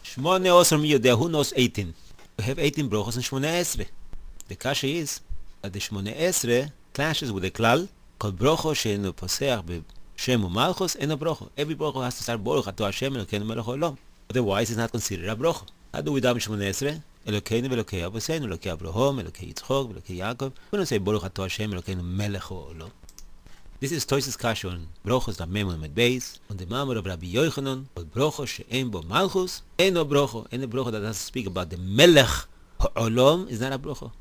Shmone Osir mi yodea, who knows 18? We have 18 brochos and Shmone Esre. The kasha is that the Shmone Esre clashes with the klal, kol brocho she'enu poseach b'shem u'malchus eno brocho. Every brocho has to start Baruch Atah Hashem Elokeinu melech haolam. Otherwise, it's not considered a brocho. How do we daven Shmone Esre? Elokeinu v'Elokei Avosenu, Elokei Abraham, Elokei Yitzchok, Elokei Yaakov. We don't say Baruch Atah Hashem Elokeinu melech haolam. This is Tosis Kasha on Brochos da Mem and Beis, on the Mamor of Rabbi Yochanan, on Brocho she'en bo Malchus, eno brocho. Any brocho that doesn't speak about the Melech Ha'olam is not a brocho.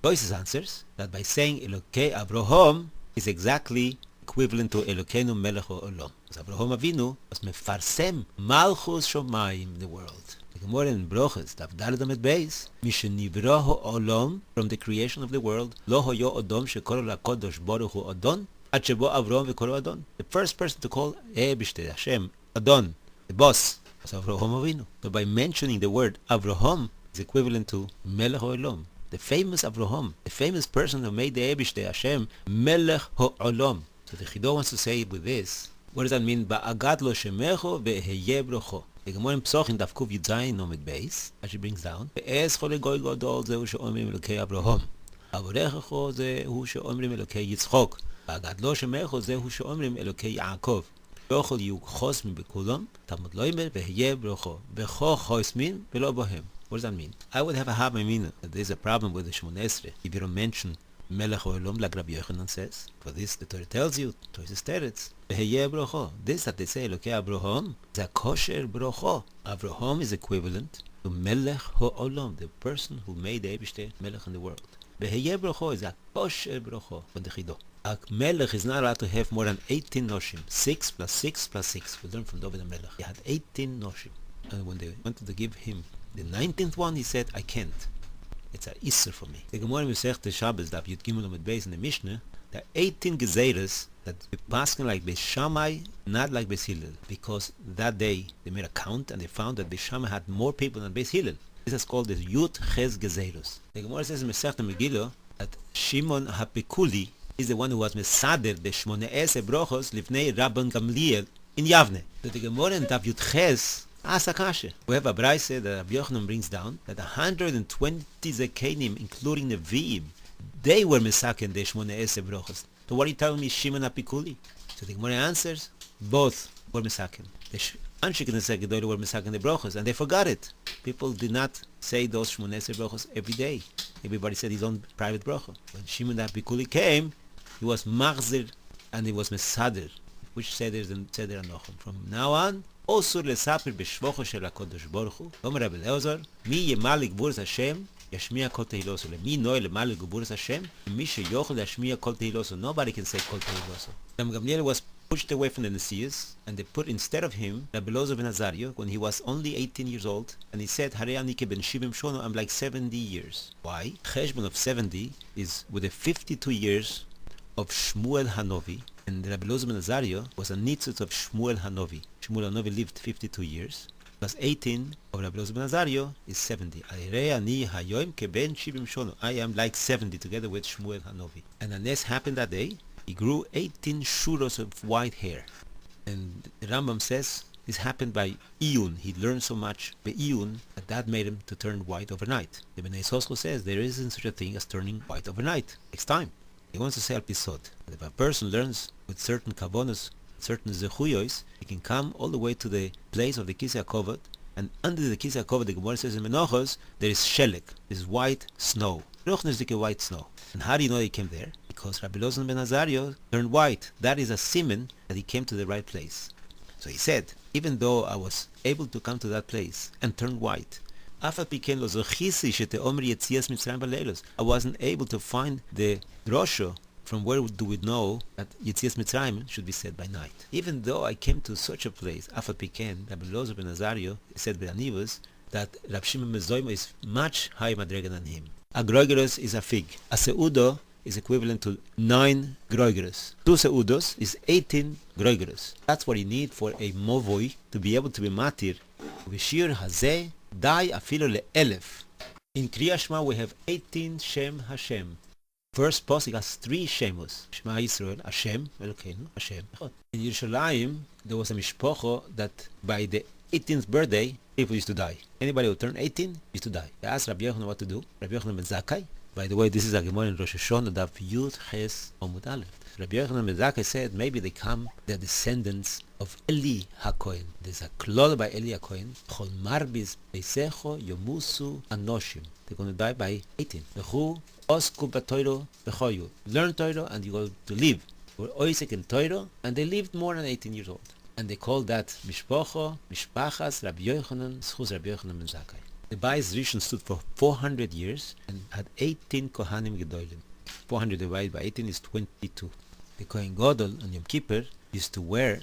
Tosis answers that by saying Elokei Abraham is exactly equivalent to Elokeinu Melech Ha'olam. Because Abraham Avinu was mefarsem Malchus Shomayim in the world. The Gemara in Brochos, Daf Daled Amud Beis, Mishenivra Ha'olam, from the creation of the world, Lo Hoyo Odom Shekoro LaKodosh Baruch Hu Adon, Ad Shebo Avram V'Koro Adon. The first person to call B'Shtei Hashem Adon, the boss, was Avraham Avinu. So by mentioning the word Avraham is equivalent to Melech Ha'olam, the famous Avraham, the famous person who made the B'Shtei Hashem Melech Ha'olam. So the Chido wants to say with this, what does that mean? Ba'agat lo shemecho ve'heye brocho. The Gemara in Psoch in Daf Kuf Yud Zayin Amud Beis, as she brings down, Ve'ez chole goy gadol zehu she'omrim Elokei Abraham, Avorechecho zehu she'omrim Elokei Yitzchok, Ba'agat lo shemecho zehu she'omrim Elokei Yaakov. Brocho liu chosmin bekulam, Talmud loimer ve'heye brocho, Becho chosmin ve'lo bohem. What does that mean? I would have a havamina that there's a problem with the Shmone Esrei if you don't mention Melech Ha'olam, like Rabbi Yochanan says. For this, the Torah tells you, Torah says teretz, V'heyeh brocho. This that they say, Elokei Abraham, is a kosher brocho. Abraham is equivalent to Melech Ha'olam, the person who made the Eibishter Melech in the world. V'heyeh brocho is a kosher brocho for the Chido. A Melech is not allowed to have more than 18 noshim. 6 plus 6 plus 6. We learned from David and Melech. He had 18 noshim. And when they wanted to give him the 19th one, he said, I can't. It's a Isser for me. The Gemara in Masechta Shabbos, Daf Yud Gimel Amud Beis in the Mishnah, there are 18 Gezeres that we passing like Beis Shammai, not like Beis Hillel, because that day they made a count and they found that Beis Shammai had more people than Beis Hillel. This is called the Yud Ches Gezerus. The Gemara says in Masechta Megillah that Shimon HaPekuli is the one who was Mesader the Shmone Esrei Brochos Lifnei Rabban Gamliel in Yavne. So the Gemara in Daf Yud Ches Asakashe. We have a Braise that Rabbi Yochanan brings down that 120 Zekanim, including the Nevi'im, they were Mesaken the Shmone Esrei Brochos. So what are you telling me, Shimon HaPekuli? So the Gemara answers, both were Mesaken. The Anshikin and Segedoyle were Mesaken the Brochos, and they forgot it. People did not say those Shmone Esrei Brochos every day. Everybody said his own private brocho. When Shimon HaPekuli came, he was Machzir and he was Mesader, which Seder and Seder Anochim. From now on, Osur lesapir b'shvocho shel HaKadosh Baruch Hu. Omer Rabi Elozor, mi yemal gvuras Hashem, yashmiya kol tehiloso. Mi noy lemal gvuras Hashem, mi sheyochel yashmiya kol tehiloso. Nobody can say kol tehiloso. Rabbi Gamliel was pushed away from the Nesias, and they put instead of him Rabi Elozor ben Azariah when he was only 18 years old, and he said, Harei ani ben shivim shono, I'm like 70 years. Why? Cheshbon of 70 is with the 52 years of Shmuel Hanovi, and Rabbi Elozor ben Azariah was a nitzutz of Shmuel Hanovi. Shmuel Hanovi lived 52 years, plus 18 of Rabbi Elozor ben Azariah is 70. I am like 70 together with Shmuel Hanovi. And the next happened that day. He grew 18 shuros of white hair. And the Rambam says this happened by Iyun. He learned so much by Iyun that made him to turn white overnight. The Bnei Yissaschar says there isn't such a thing as turning white overnight. Next time. He wants to say al pisod. If a person learns with certain kavonos, certain zechuyos, he can come all the way to the place of the Kisei HaKovod, and under the Kisei HaKovod, the Gemara says in Menachos, there is shelek, this white snow. Ruchnesdike white snow. And how do you know he came there? Because Rabbi Elozor ben Azariah turned white. That is a siman that he came to the right place. So he said, even though I was able to come to that place and turn white, I wasn't able to find the drosha from where do we know that Yetzias Mitzrayim should be said by night. Even though I came to such a place, Rabbi Elozor ben Azariah said by Anivas that Rab Shimon ben Zoyma is much higher madrega than him. A groigerus is a fig. A seudo is equivalent to 9 groigerus. 2 seudos is 18 groigerus. That's what you need for a movoi to be able to be matir. V'shir hazeh dai afilo le'elef. In Kriya Shema we have 18 Shem Hashem. First posik has 3 Shemos. Shema Yisrael, Hashem, Elokeinu, Hashem. In Yerushalayim, there was a mishpocho that by the 18th birthday, people used to die. Anybody who turned 18 used to die. They asked Rabbi Yochanan what to do. Rabbi Yochanan ben Zakkai. By the way, this is a Gemara in Rosh Hashanah, Daf Yud Ches Omud Aleph. Rabbi Yochanan ben Zakkai said maybe they're descendants of Eli HaKohen. There's a klol by Eli HaKohen. Chol marbis beisecho yomusu anoshim. They're going to die by 18. Lechu osku b'toiro v'choyu. Learn Torah and you go to live. Were oisek in Torah and they lived more than 18 years old. And they called that Mishpachas Rabbi Yochanan Schus Rabbi Yochanan ben Zakkai. The Bais Rishon stood for 400 years and had 18 Cohanim Gedolim. 400 divided by 18 is 22. The Kohen Gadol on Yom Kippur used to wear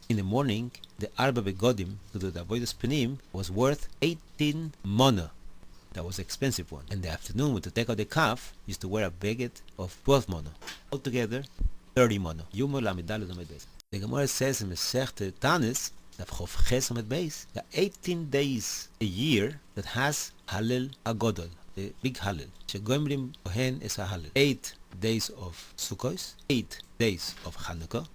in the morning the Arba Begodim to do the Avodas Panim was worth 18 mana. That was an expensive one. In the afternoon, with the take out the calf, used to wear a baguette of 12 mana. Altogether, 30 mana. Yuma Lamidal Lamed Beis. The Gemara says in Masechta Tanis that Chof Ches Lamed Beis, there are 18 days a year that has Hallel Agodol, the big Hallel. Shegomrim Kohen es Hallel. 8 days of Sukkos, 8 days of Hanukkah,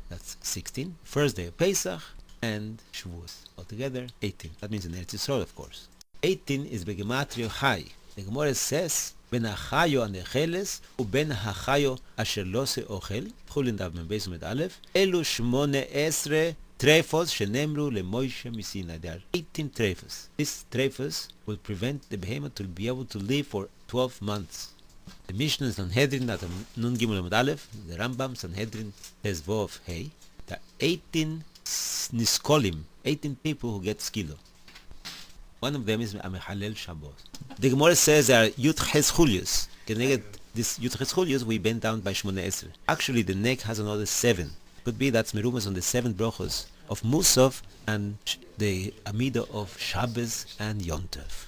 that's 16. First day of Pesach and Shavuos. Altogether, 18. That means in Eretz Yisrael, of course. 18 is Begematria Chai. The Gemara says, Ben hachayo anecheles uben hachayo asher lo se ochel. Chulin dav men beis med aleph. Elu shmone esre trefos shenemru leMoshe misina. There are 18 trefos. These trefos will prevent the behemoth to be able to live for 12 months. The Mishnah Sanhedrin at Nun Gimel Amud Aleph, the Rambam Sanhedrin Tes Vov Hey. There are 18 niskolim, 18 people who get skilo. One of them is Amechalel Shabbos. The Gemara says there are Yud Ches Chulius. This Yud Ches Chulius we bent down by Shmona Esrei. Actually, the neck has another 7. Could be that's Merumas on the 7 brachos of Musaf and the Amida of Shabbos and Yom Tov.